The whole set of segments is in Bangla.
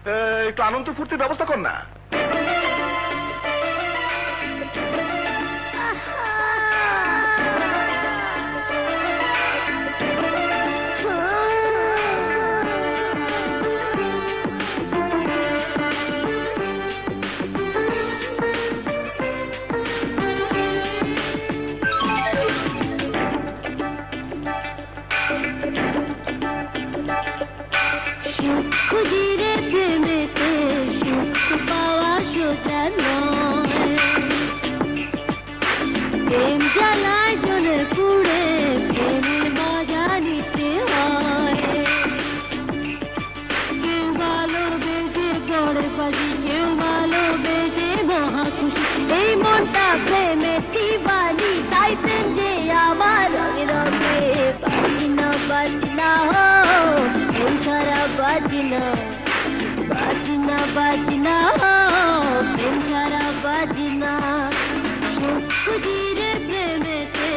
একটু আনন্দ ফুর্তির ব্যবস্থা কর না। बाजना बाजना प्रेम छाड़ा बाजना सुख खुजिरे प्रेमेते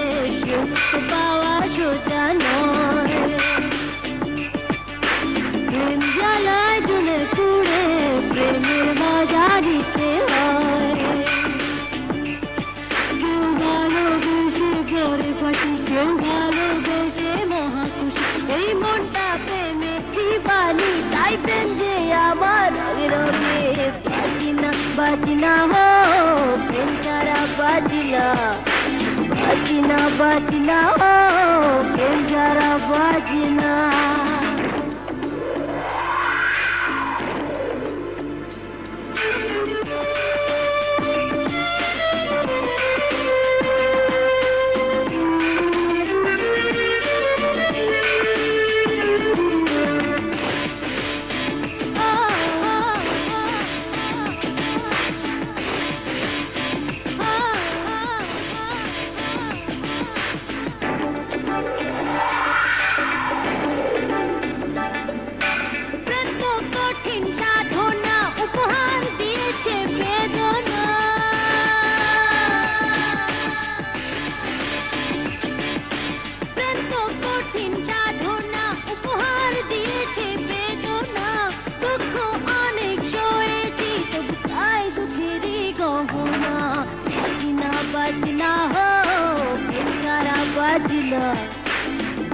सुख पावा सोजा नय प्रेम জ্বালায় জ্বলে পুড়ে প্রেমের মজা নিতে হয় কেউ ভালোবেসে ঘরে ফাঁসি কেউ ভালোবেসে মহাখুশি এই মনটা প্রেমে দিবানি তাই প্রেম যে আমার রঙে বাজিনা বাজিনা হো প্রেম ছাড়া বাজিনা বাজিনা বাজিনা হো প্রেম ছাড়া বাজিনা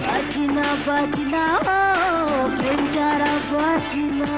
बाजना बाजना हो प्रेम छाड़ा बाजना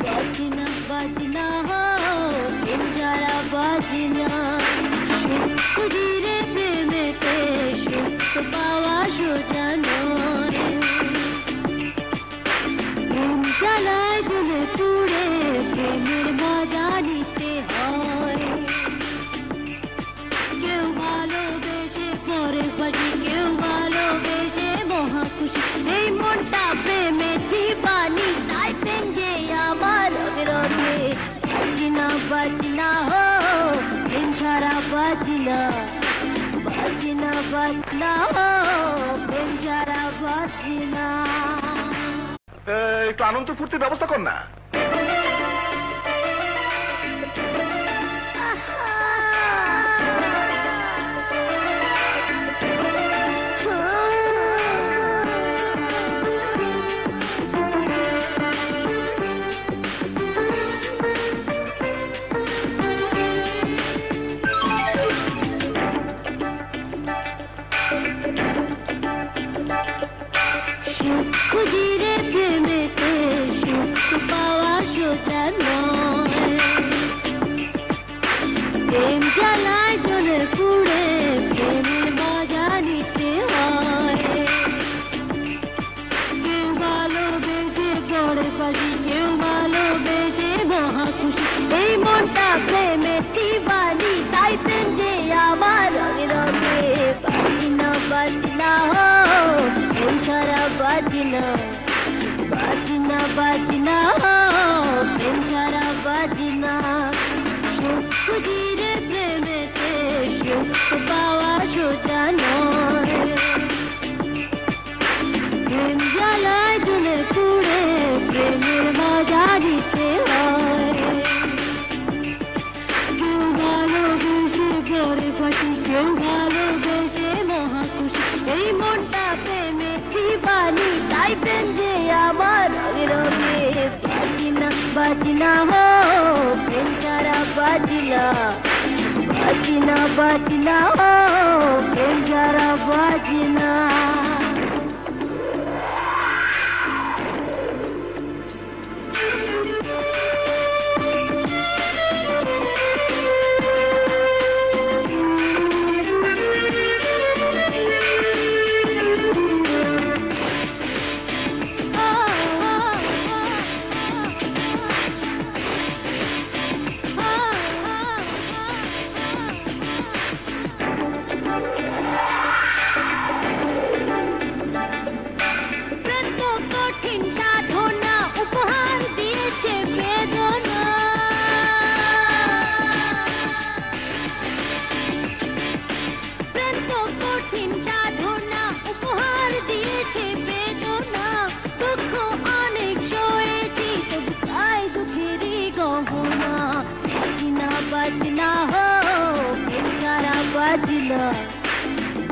बाजना बाजना हो प्रेम छाड़ा बाजना सुख खुजिरे प्रेमेते सुख पावा सोजा नय प्रेम জ্বালায় জ্বলে পুড়ে প্রেমের মজা নিতে হয় কেউ ভালোবেসে পরে ফাঁসি কেউ ভালোবেসে মহাখুশি এই মনটা প্রেমে দিবানি তাই প্রেম যে আমার রঙে বাজিনা বাজিনা হো প্রেম ছাড়া বাজিনা বাজিনা বাজিনা হো প্রেম ছাড়া বাজিনা একটু আনন্দ ফুর্তির ব্যবস্থা কর না। खुद খুঁজিরে প্রেমেতে সুখ পাওয়া সোজা নয়। প্রেম জ্বালায় জ্বলে পুড়ে প্রেমের মজা নিতে হয়। কেউ ভালোবেসে পড়ে ফাঁসি, কেউ ভালোবেসে মহা খুশি। এই মনটা প্রেমে দিবানি, তাই প্রেম যে আমার রঙে রঙে। বাজি না বাজি না হো, প্রেম ছাড়া বাজি না। বাজি না বাজি না হো, প্রেম ছাড়া বাজি না। সুখ খুঁজিরে প্রেমেতে সুখ পাওয়া সোজা নয়। প্রেম জ্বালায় জ্বলে পুড়ে প্রেমের মজা নিতে হয়। কেউ ভালোবেসে পড়ে ফাঁসি, কেউ ভালোবেসে মহা খুশি। এই মনটা প্রেমে দিবানি, তাই প্রেম যে আমার রঙে রঙে। বাজি না বাজি না হো, প্রেম ছাড়া বাজি না। বাজি না বাজি না হো, প্রেম ছাড়া বাজি না। বাজনা হো, প্রেম ছাড়া বাজনা।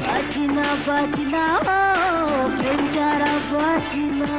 বাজনা বাজনা হো, প্রেম ছাড়া বাজনা।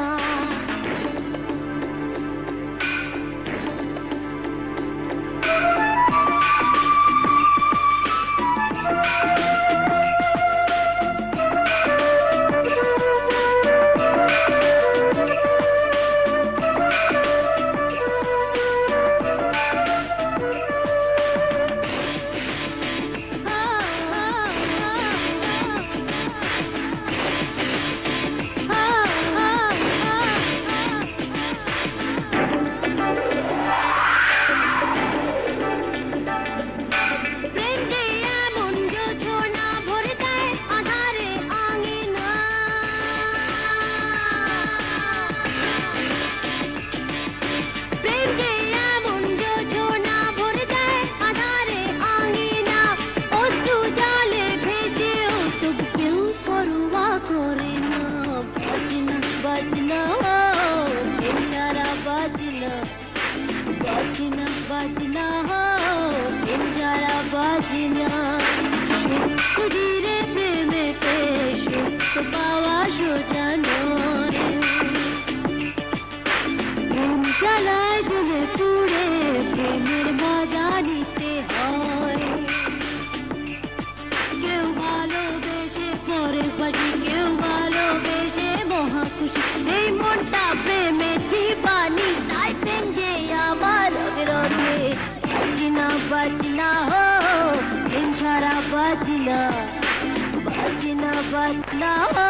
বাজনা বাজনা হো, প্রেম ছাড়া বাজনা। সুখ খুঁজিরে প্রেমেতে সুখ পাওয়া সোজা নয়। প্রেম জ্বালায় জ্বলে পুড়ে প্রেমের মজা নিতে হয়। কেউ ভালোবেসে পড়ে ফাঁসি, কেউ ভালোবেসে মহা খুশি। এই মনটা প্রেমে দিবানি, তাই প্রেম যে আমার রঙে রঙে। বাজনা বাজনা হো, প্রেম ছাড়া বাজনা। বাজনা বাজনা হো,